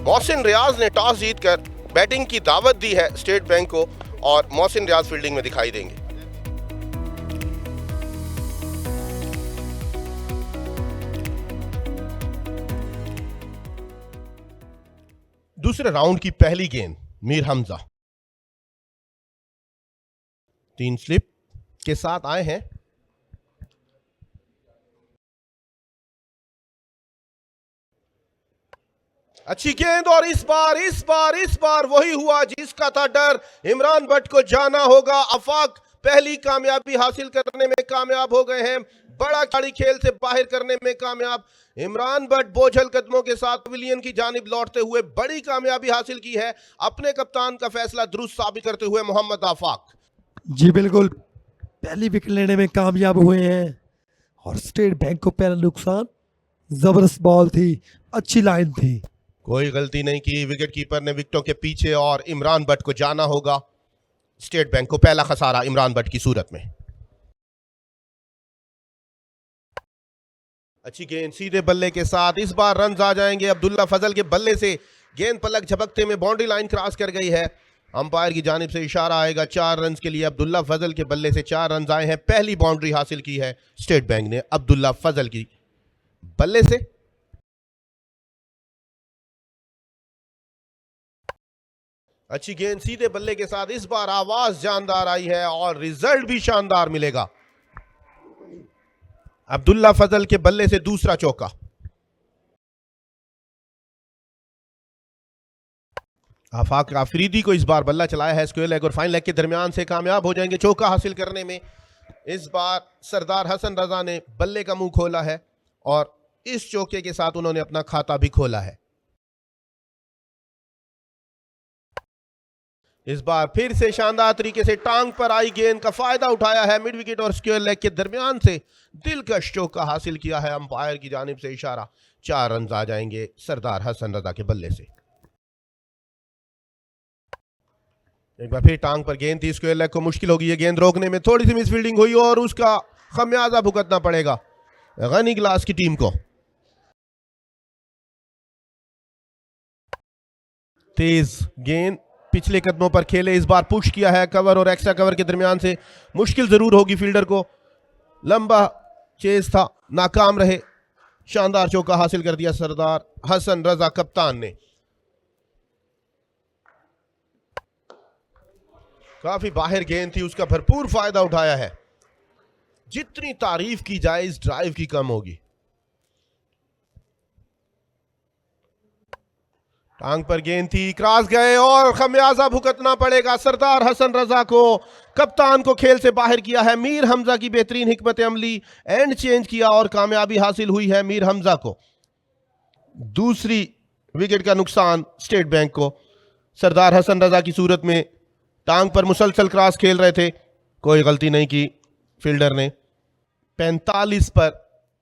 मोहसिन रियाज ने टॉस जीतकर बैटिंग की दावत दी है स्टेट बैंक को और मोहसिन रियाज फील्डिंग में दिखाई देंगे। दूसरे राउंड की पहली गेंद मीर हमजा 3 स्लिप के साथ आए हैं। अच्छी गेंद और इस बार वही हुआ जिसका था डर। इमरान भट्ट को जाना होगा। आफाक पहली कामयाबी हासिल करने में कामयाब हो गए हैं। बड़ा खिलाड़ी खेल से बाहर करने में कामयाब। इमरान भट्ट बोझल कदमों के साथ पवेलियन की जानिब लौटते हुए बड़ी कामयाबी हासिल की है। अपने कप्तान का फैसला दुरुस्त साबित करते हुए मोहम्मद आफाक जी बिल्कुल, पहली विकेट लेने में कामयाब हुए हैं और स्टेट बैंक को पहला नुकसान। जबरदस्त बॉल थी, अच्छी लाइन थी, कोई गलती नहीं की विकेट कीपर ने विकेटों के पीछे और इमरान भट्ट को जाना होगा। स्टेट बैंक को पहला खसारा इमरान भट्ट की सूरत में। अच्छी गेंद सीधे बल्ले के साथ, इस बार रन आ जाएंगे। अब्दुल्ला फजल के बल्ले से गेंद पलक झपकते में बाउंड्री लाइन क्रॉस कर गई है। अंपायर की जानिब से इशारा आएगा 4 रन के लिए। अब्दुल्ला फजल के बल्ले से 4 रन आए हैं। पहली बाउंड्री हासिल की है स्टेट बैंक ने अब्दुल्ला फजल की बल्ले से। अच्छी गेंद सीधे बल्ले के साथ, इस बार आवाज जानदार आई है और रिजल्ट भी शानदार मिलेगा। अब्दुल्ला फजल के बल्ले से दूसरा चौका। आफाक आफरीदी को इस बार बल्ला चलाया है स्क्वायर लेग और फाइन लेग के दरमियान से कामयाब हो जाएंगे चौका हासिल करने में। इस बार सरदार हसन रजा ने बल्ले का मुंह खोला है और इस चौके के साथ उन्होंने अपना खाता भी खोला है। इस बार फिर से शानदार तरीके से टांग पर आई गेंद का फायदा उठाया है। मिड विकेट और स्क्वायर लेग के दरमियान से दिलकश चौका हासिल किया है। अंपायर की जानिब से इशारा, 4 रन आ जाएंगे सरदार हसन रजा के बल्ले से। एक बार फिर टांग पर गेंद थी, स्क्वायर लेग को मुश्किल होगी ये गेंद रोकने में। थोड़ी सी मिसफील्डिंग हुई और उसका खमियाजा भुगतना पड़ेगा गनी ग्लास की टीम को। तेज गेंद पिछले कदमों पर खेले, इस बार पुश किया है कवर और एक्स्ट्रा कवर के दरमियान से। मुश्किल जरूर होगी फील्डर को, लंबा चेज था, नाकाम रहे। शानदार चौका हासिल कर दिया सरदार हसन रजा कप्तान ने। काफी बाहर गेंद थी, उसका भरपूर फायदा उठाया है। जितनी तारीफ की जाए इस ड्राइव की कम होगी। टांग पर गेंद थी, क्रॉस गए और खमियाजा भुगतना पड़ेगा सरदार हसन रजा को। कप्तान को खेल से बाहर किया है। मीर हमजा की बेहतरीन हिकमत अमली, एंड चेंज किया और कामयाबी हासिल हुई है मीर हमजा को। दूसरी विकेट का नुकसान स्टेट बैंक को। सरदार हसन रजा की सूरत में टांग पर मुसलसल क्रॉस खेल रहे थे, कोई गलती नहीं की फील्डर ने। 45 पर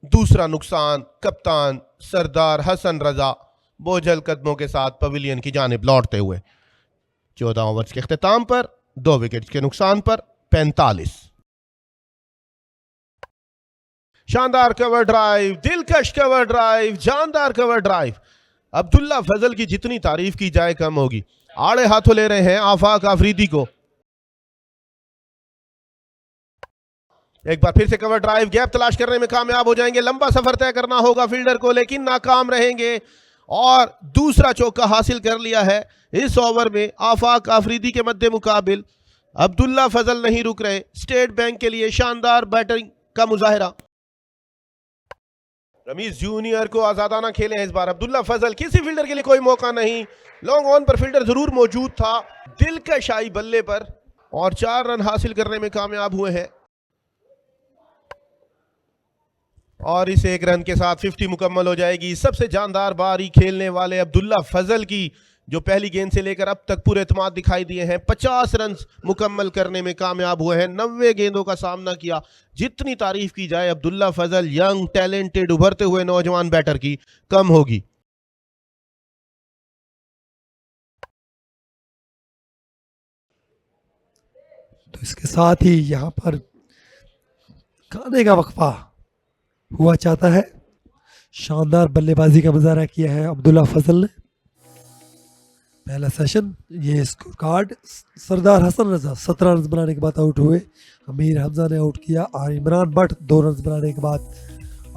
दूसरा नुकसान। कप्तान सरदार हसन रजा बोझल कदमों के साथ पवेलियन की जानिब लौटते हुए 14 ओवर्स के इख्तिताम पर 2 विकेट के नुकसान पर 45। शानदार कवर ड्राइव, दिलकश कवर ड्राइव, जानदार कवर ड्राइव। अब्दुल्ला फजल की जितनी तारीफ की जाए कम होगी। आड़े हाथों ले रहे हैं आफाक आफरीदी को। एक बार फिर से कवर ड्राइव, गैप तलाश करने में कामयाब हो जाएंगे। लंबा सफर तय करना होगा फील्डर को, लेकिन नाकाम रहेंगे और दूसरा चौका हासिल कर लिया है इस ओवर में आफाक आफरीदी के मद्दे मुकाबिल। अब्दुल्ला फजल नहीं रुक रहे। स्टेट बैंक के लिए शानदार बैटिंग का मुजाहिरा। रमीज जूनियर को आजादाना खेले हैं इस बार अब्दुल्ला फजल। किसी फील्डर के लिए कोई मौका नहीं। लॉन्ग ऑन पर फील्डर जरूर मौजूद था। दिलकश आई बल्ले पर और 4 रन हासिल करने में कामयाब हुए हैं और इस 1 रन के साथ 50 मुकम्मल हो जाएगी। सबसे जानदार बारी खेलने वाले अब्दुल्ला फजल की, जो पहली गेंद से लेकर अब तक पूरे एतमाद दिखाई दिए हैं। 50 रन मुकम्मल करने में कामयाब हुए हैं। 90 गेंदों का सामना किया। जितनी तारीफ की जाए अब्दुल्ला फजल, यंग टैलेंटेड उभरते हुए नौजवान बैटर की, कम होगी। तो इसके साथ ही यहाँ पर खाने का वक्फा हुआ चाहता है। शानदार बल्लेबाजी का मुजाहरा किया है अब्दुल्ला फजल ने। पहला सेशन ये स्कोर कार्ड। सरदार हसन रजा 17 रन बनाने के बाद आउट हुए। अमीर हमजा ने आउट किया और इमरान भट्ट 2 रन बनाने के बाद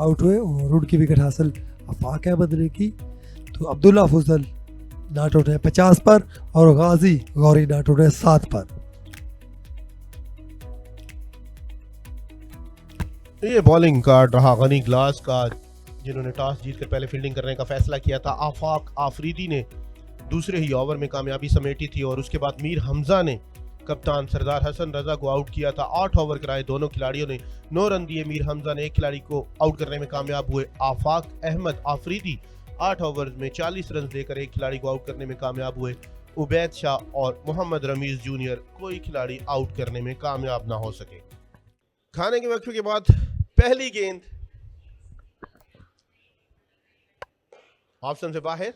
आउट हुए और उनकी विकेट हासिल आफाक अहमद ने की। तो अब्दुल्ला फजल नॉट आउट है 50 पर और गाजी गौरी नॉट आउट है 7 पर। ये बॉलिंग कार्ड रहा गनी ग्लास का, जिन्होंने टॉस जीतकर पहले फील्डिंग करने का फैसला किया था। आफाक आफरीदी ने दूसरे ही ओवर में कामयाबी समेटी थी और उसके बाद मीर हमजा ने कप्तान सरदार हसन रजा को आउट किया था। 8 ओवर कराए दोनों खिलाड़ियों ने, 9 रन दिए। मीर हमजा ने एक खिलाड़ी को आउट करने में कामयाब हुए। आफाक अहमद आफरीदी 8 ओवर में 40 रन देकर एक खिलाड़ी को आउट करने में कामयाब हुए। उबैद शाह और मोहम्मद रमीज जूनियर कोई खिलाड़ी आउट करने में कामयाब ना हो सके। खाने के वक्फे के बाद पहली गेंद ऑप्शन से बाहर,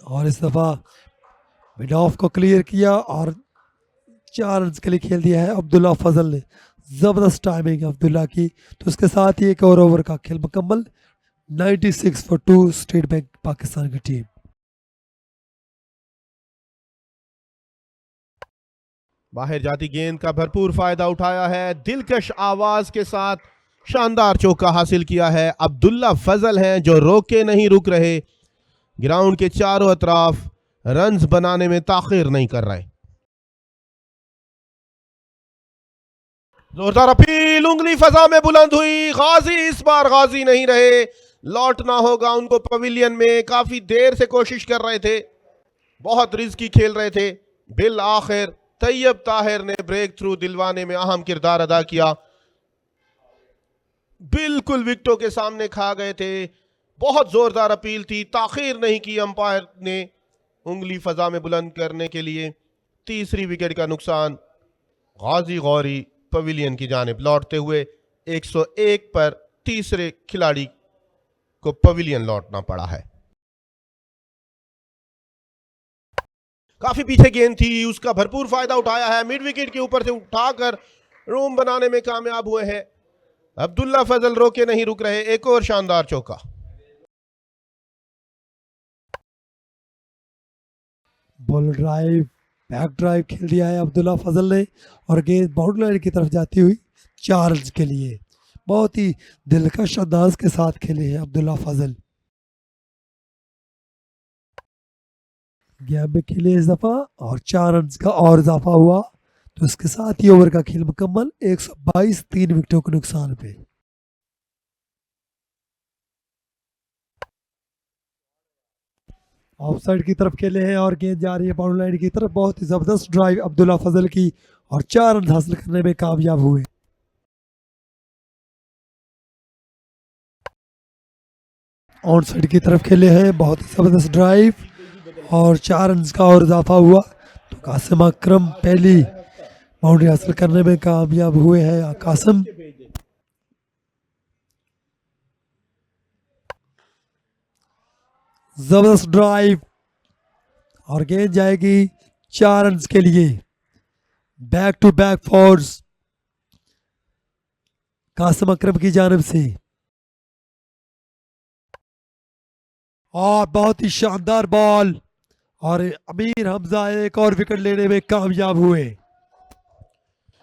और इस दफा मिड ऑफ को क्लियर किया और 4 रन के लिए खेल दिया है अब्दुल्ला फजल ने। जबरदस्त टाइमिंग अब्दुल्ला की। तो उसके साथ ही एक और ओवर का खेल मुकम्मल। 96 फॉर 2 स्टेट बैंक पाकिस्तान की टीम। बाहर जाती गेंद का भरपूर फायदा उठाया है। दिलकश आवाज के साथ शानदार चौका हासिल किया है। अब्दुल्ला फजल हैं जो रोके नहीं रुक रहे, ग्राउंड के चारों अतराफ रन्स बनाने में ताखिर नहीं कर रहे। जोरदार अपील, उंगली फजा में बुलंद हुई। गाजी इस बार गाजी नहीं रहे, लौटना होगा उनको पवेलियन में। काफी देर से कोशिश कर रहे थे, बहुत रिस्की खेल रहे थे। बिल आखिर तैयब ताहिर ने ब्रेक थ्रू दिलवाने में अहम किरदार अदा किया। बिल्कुल विकेटों के सामने खा गए थे। बहुत जोरदार अपील थी, ताखिर नहीं की अंपायर ने उंगली फजा में बुलंद करने के लिए। तीसरी विकेट का नुकसान। गाजी गौरी पवेलियन की जानिब लौटते हुए 101 पर तीसरे खिलाड़ी को पवेलियन लौटना पड़ा है। काफी पीछे गेंद थी, उसका भरपूर फायदा उठाया है। मिड विकेट के ऊपर से उठाकर रूम बनाने में कामयाब हुए हैं। अब्दुल्ला फजल रोके नहीं रुक रहे, एक और शानदार चौका। बॉल ड्राइव, बैक ड्राइव खेल दिया है अब्दुल्ला फजल ने और गेंद बाउंड्री लाइन की तरफ जाती हुई 4 रन के लिए। बहुत ही दिलकश अंदाज के साथ खेले हैं अब्दुल्ला फजल। गेम में खेले इस दफा और 4 रन का और इजाफा हुआ। तो इसके साथ ही ओवर का खेल मुकम्मल। 122 3 विकेटों के नुकसान पे। ऑफ साइड की तरफ खेले हैं और गेंद जा रही है बाउंड्री लाइन की तरफ। बहुत ही जबरदस्त ड्राइव अब्दुल्ला फजल की और 4 रन हासिल करने में कामयाब हुए। ऑन साइड की तरफ खेले हैं, बहुत ही जबरदस्त ड्राइव और 4 रन का और इजाफा हुआ। तो कासिम अकरम पहली बाउंड्री हासिल करने में कामयाब हुए हैं। कासिम जबरदस्त ड्राइव और गेंद जाएगी 4 रन के लिए। Back to back fours Qasim Akram की जानिब से। और बहुत ही शानदार बॉल और अमीर हमजा एक और विकेट लेने में कामयाब हुए।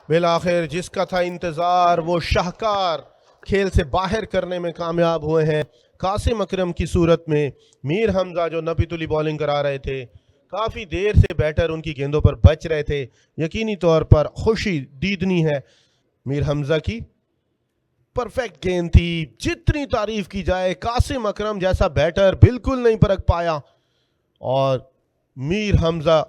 बिल आखिर जिसका था इंतजार वो शाहकार खेल से बाहर करने में कामयाब हुए हैं। कासिम अकरम की सूरत में मीर हमजा जो नपीतुली बॉलिंग करा रहे थे, काफ़ी देर से बैटर उनकी गेंदों पर बच रहे थे। यकीनी तौर पर खुशी दीदनी है मीर हमजा की। परफेक्ट गेंद थी, जितनी तारीफ की जाए कासिम अकरम जैसा बैटर बिल्कुल नहीं परख पाया और मीर हमजा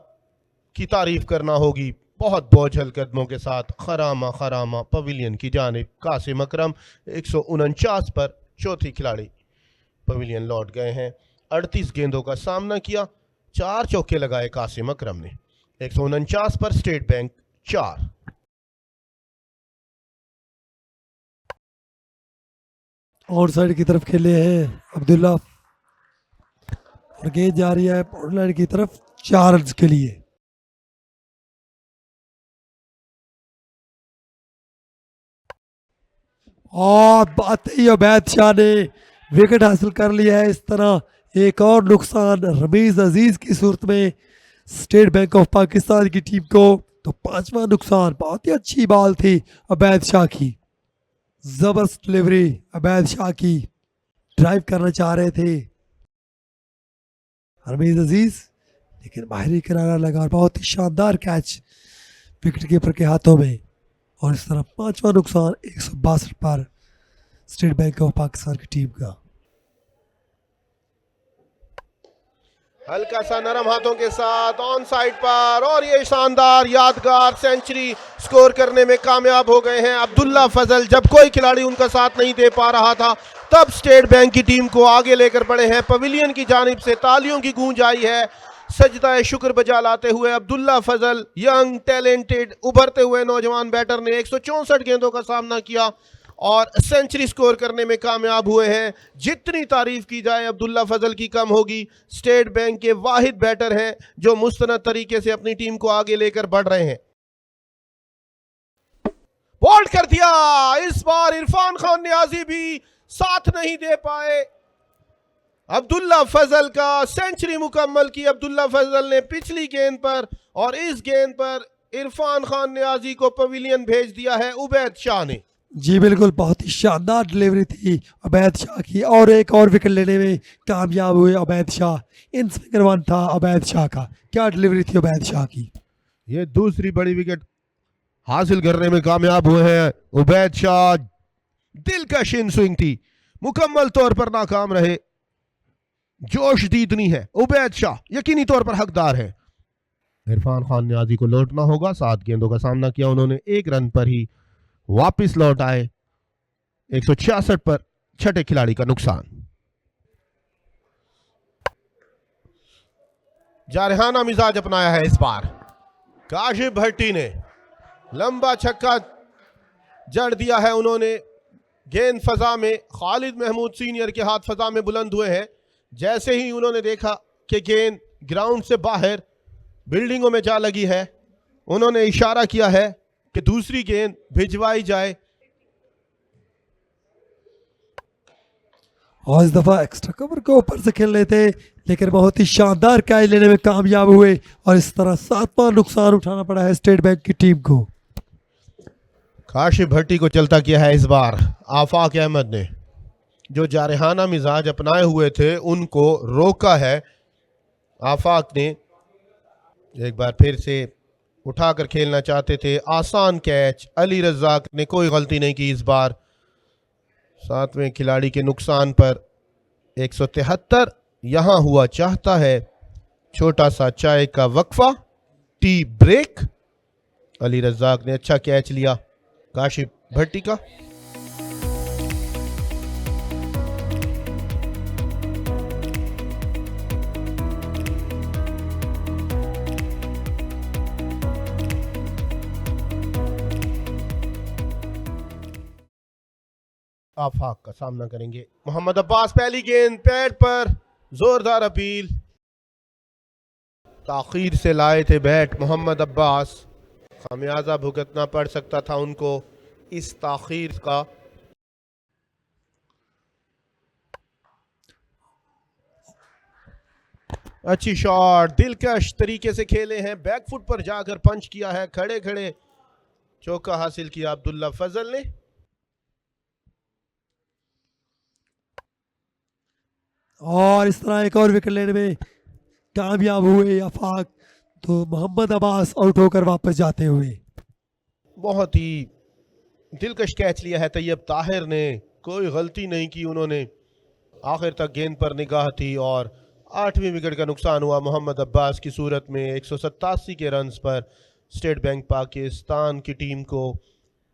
की तारीफ करना होगी। बहुत बोझल कदमों के साथ खरामा खरामा पवेलियन की जानिब कासिम अकरम 149 पर चौथी खिलाड़ी पवेलियन लौट गए हैं। 38 गेंदों का सामना किया, 4 चौके लगाए कासिम अकरम ने। 149 पर स्टेट बैंक 4। और साइड की तरफ खेले हैं अब्दुल्ला और गेंद जा रही है बाउंड्री लाइन की तरफ 4 रन के लिए। और बात ही उबैद शाह ने विकेट हासिल कर लिया है। इस तरह एक और नुकसान रमीज अजीज की सूरत में स्टेट बैंक ऑफ पाकिस्तान की टीम को। तो पांचवा नुकसान, बहुत ही अच्छी बॉल थी अबैद शाह की, जबरदस्त डिलीवरी अबैद शाह की, ड्राइव करना चाह रहे थे रमीज अजीज, लेकिन बाहरी किनारा लगा और बहुत ही शानदार कैच विकेट कीपर के हाथों में। और इस तरह पांचवा नुकसान 162 पर स्टेट बैंक ऑफ पाकिस्तान की टीम का। हल्का सा नरम हाथों के साथ ऑन साइड पर, और ये शानदार यादगार सेंचुरी स्कोर करने में कामयाब हो गए हैं अब्दुल्ला फजल। जब कोई खिलाड़ी उनका साथ नहीं दे पा रहा था, तब स्टेट बैंक की टीम को आगे लेकर बढ़े हैं। पवेलियन की जानिब से तालियों की गूंज आई है। सजदा शुक्र बजा लाते हुए अब्दुल्ला फजल, यंग टैलेंटेड उभरते हुए नौजवान बैटर ने 164 गेंदों का सामना किया और सेंचुरी स्कोर करने में कामयाब हुए हैं। जितनी तारीफ की जाए अब्दुल्ला फजल की कम होगी। स्टेट बैंक के वाहिद बैटर हैं जो मुस्तनद तरीके से अपनी टीम को आगे लेकर बढ़ रहे हैं। बोल्ड कर दिया, इस बार इरफान खान नियाजी भी साथ नहीं दे पाए। अब्दुल्ला फजल का सेंचुरी मुकम्मल की अब्दुल्ला फजल ने पिछली गेंद पर, और इस गेंद पर इरफान खान नियाजी को पवेलियन भेज दिया है उबैद शाह ने। जी बिल्कुल, बहुत ही शानदार डिलीवरी थी अबैद शाह की, और एक और विकेट लेने में कामयाब हुए अबैद शाह। इन स्विंगर वन था अबैद शाह का, क्या डिलीवरी थी अबैद शाह की। ये दूसरी बड़ी विकेट हासिल करने में कामयाब हुए हैं उबैद शाह। दिलकश इन स्विंग थी, मुकम्मल तौर पर नाकाम रहे। जोश दी इतनी है, उबैद शाह यकीनी तौर पर हकदार है। इरफान खान नियाजी को लौटना होगा। 7 गेंदों का सामना किया उन्होंने, 1 रन पर ही वापस लौट आए। 166 पर छठे खिलाड़ी का नुकसान। जारहाना मिजाज अपनाया है इस बार। काशिफ भट्टी ने लंबा छक्का जड़ दिया है उन्होंने। गेंद फजा में, खालिद महमूद सीनियर के हाथ फजा में बुलंद हुए हैं। जैसे ही उन्होंने देखा कि गेंद ग्राउंड से बाहर बिल्डिंगों में जा लगी है, उन्होंने इशारा किया है कि दूसरी गेंद भिजवाई जाए। और इस दफा एक्स्ट्रा कवर के ऊपर से खेल रहे थे, लेकिन बहुत ही शानदार कैच लेने में कामयाब हुए, और इस तरह 7वां नुकसान उठाना पड़ा है स्टेट बैंक की टीम को। काशिफ भट्टी को चलता किया है इस बार आफाक अहमद ने, जो जारहाना मिजाज अपनाए हुए थे उनको रोका है। आफाक ने एक बार फिर से उठाकर खेलना चाहते थे, आसान कैच। अली रज़ाक ने कोई गलती नहीं की इस बार। 7वें खिलाड़ी के नुकसान पर 173। यहां हुआ चाहता है छोटा सा चाय का वक्फा, टी ब्रेक। अली रज़ाक ने अच्छा कैच लिया काशिफ भट्टी का। आफाक का सामना करेंगे मोहम्मद अब्बास। पहली गेंद पैड पर, जोरदार अपील। ताखीर से लाए थे बैट मोहम्मद अब्बास, खामियाजा भुगतना पड़ सकता था उनको इस ताखीर का। अच्छी शॉट, दिलकश तरीके से खेले हैं, बैकफुट पर जाकर पंच किया है, खड़े खड़े चौका हासिल किया अब्दुल्ला फजल ने। और इस तरह एक और विकेट लेने में कामयाब हुए आफाक, तो मोहम्मद अब्बास आउट होकर वापस जाते हुए। बहुत ही दिलकश कैच लिया है तैयब ताहिर ने, कोई गलती नहीं की उन्होंने। आखिर तक गेंद पर निगाह थी और 8वीं विकेट का नुकसान हुआ मोहम्मद अब्बास की सूरत में। 187 के रन्स पर स्टेट बैंक पाकिस्तान की टीम को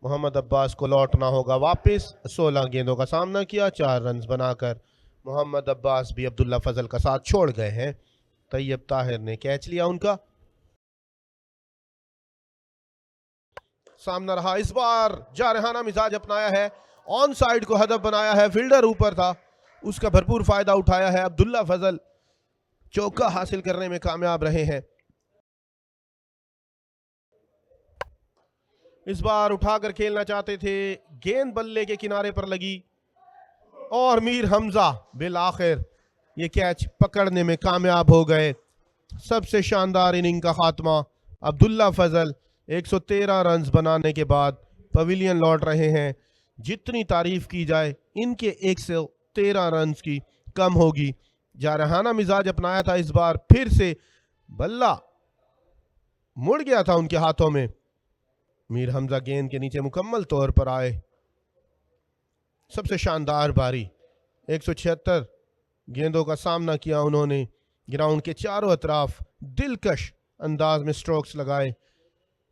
मोहम्मद अब्बास को लौटना होगा वापस। 16 गेंदों का सामना किया, 4 रन्स बनाकर मोहम्मद अब्बास भी अब्दुल्ला फजल का साथ छोड़ गए हैं। तैयब ताहिर ने कैच लिया उनका। सामना रहा इस बार, जारहाना मिजाज अपनाया है, ऑन साइड को हदफ बनाया है, फील्डर ऊपर था, उसका भरपूर फायदा उठाया है अब्दुल्ला फजल, चौका हासिल करने में कामयाब रहे हैं। इस बार उठाकर खेलना चाहते थे, गेंद बल्ले के किनारे पर लगी और मीर हमजा बिल आखिर ये कैच पकड़ने में कामयाब हो गए। सबसे शानदार इनिंग का खात्मा। अब्दुल्ला फजल 113 रन बनाने के बाद पवेलियन लौट रहे हैं। जितनी तारीफ की जाए इनके 113 रन की कम होगी। जारहाना मिजाज अपनाया था इस बार, फिर से बल्ला मुड़ गया था उनके हाथों में। मीर हमजा गेंद के नीचे मुकम्मल तौर पर आए। सबसे शानदार पारी। 176 गेंदों का सामना किया उन्होंने। ग्राउंड के चारों अतराफ दिलकश अंदाज में स्ट्रोक्स लगाए।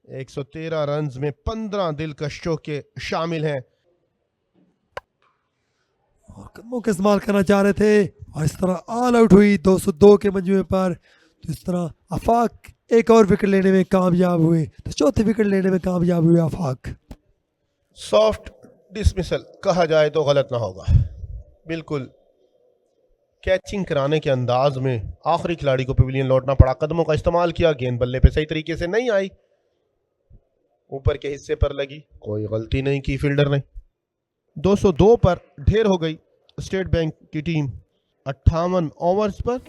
113 रन में 15 दिलकश चौके शामिल हैं। और कदमों का इस्तेमाल करना चाह रहे थे और इस तरह ऑल आउट हुई 202 के मंजूए पर। तो इस तरह आफाक एक और विकेट लेने में कामयाब हुए। तो चौथी विकेट लेने में कामयाब हुए आफाक। सॉफ्ट डिसमिसल कहा जाए तो गलत ना होगा। बिल्कुल कैचिंग कराने के अंदाज में आखिरी खिलाड़ी को पवेलियन लौटना पड़ा। कदमों का इस्तेमाल किया, गेंद बल्ले पे सही तरीके से नहीं आई, ऊपर के हिस्से पर लगी, कोई गलती नहीं की फील्डर ने। 202 पर ढेर हो गई स्टेट बैंक की टीम 58 ओवर्स पर।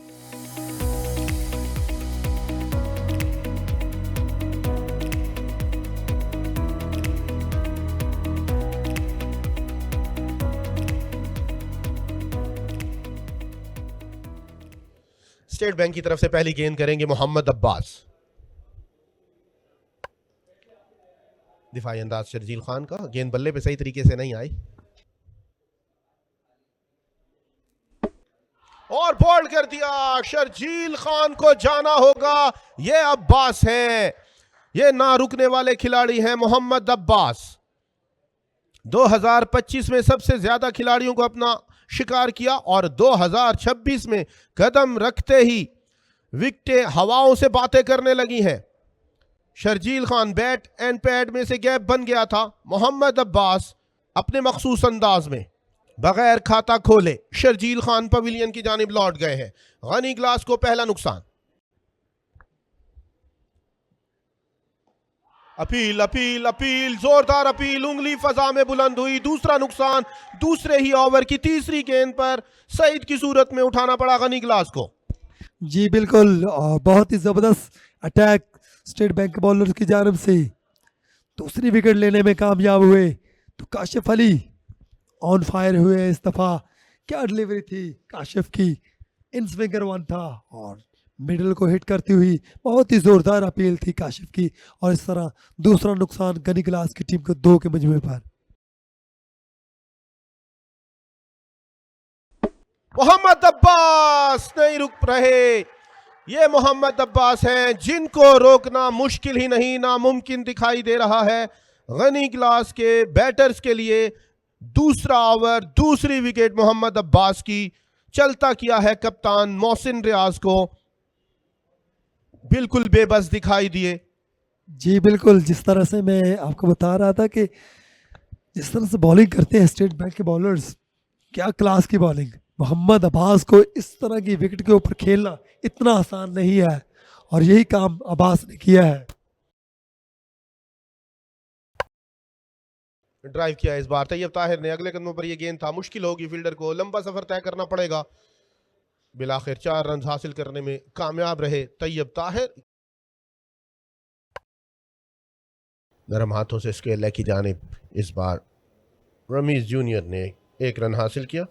स्टेट बैंक की तरफ से पहली गेंद करेंगे मोहम्मद अब्बास। दिफाई अंदाज शर्जील खान का, गेंद बल्ले पे सही तरीके से नहीं आई और बॉल्ड कर दिया। शर्जील खान को जाना होगा। ये अब्बास हैं, ये ना रुकने वाले खिलाड़ी हैं मोहम्मद अब्बास। 2025 में सबसे ज्यादा खिलाड़ियों को अपना शिकार किया और 2026 में कदम रखते ही विकेटें हवाओं से बातें करने लगी हैं। Sharjeel Khan bat and pad में से गैप बन गया था। मोहम्मद अब्बास अपने मखसूस अंदाज में बगैर खाता खोले शर्जील खान पवेलियन की जानिब लौट गए हैं। गनी ग्लास को पहला नुकसान। अपील अपील अपील, जोरदार अपील, उंगली फजा में बुलंद हुई। दूसरा नुकसान दूसरे ही ओवर की तीसरी गेंद पर सईद की सूरत में उठाना पड़ा गनी ग्लास को। जी बिल्कुल, और बहुत ही ज़बरदस्त अटैक स्टेट बैंक बॉलर की जानब से। दूसरी विकेट लेने में कामयाब हुए। तो काशिफ अली ऑन फायर हुए इस दफ़ा। क्या डिलीवरी थी काशिफ की, इन स्विंगर वन था और मिडल को हिट करती हुई बहुत ही ज़ोरदार अपील थी काशिफ की। और इस तरह दूसरा नुकसान गनी ग्लास की टीम को 2 के मजमूए पर। मोहम्मद अब्बास नहीं रुक रहे। ये मोहम्मद अब्बास हैं जिनको रोकना मुश्किल ही नहीं नामुमकिन दिखाई दे रहा है। गनी ग्लास के बैटर्स के लिए दूसरा ओवर, दूसरी विकेट मोहम्मद अब्बास की। चलता किया है कप्तान मोहसिन रियाज को, बिल्कुल बेबस दिखाई दिए। जी बिल्कुल, जिस तरह से मैं आपको बता रहा था कि जिस तरह से बॉलिंग करते हैं स्टेट बैंक के बॉलर्स, क्या क्लास की बॉलिंग। मोहम्मद अब्बास को इस तरह की विकेट के ऊपर खेलना इतना आसान नहीं है और यही काम अब्बास ने किया है। ड्राइव किया इस बार तैयब ताहिर ने। अगले कदमों पर यह गेंद था, मुश्किल होगी फील्डर को, लंबा सफर तय करना पड़ेगा। बिलाखिर 4 रन हासिल करने में कामयाब रहे तैयब ताहिर। नरम हाथों से स्केल लेग की जानिब इस बार रमीज जूनियर ने 1 रन हासिल किया।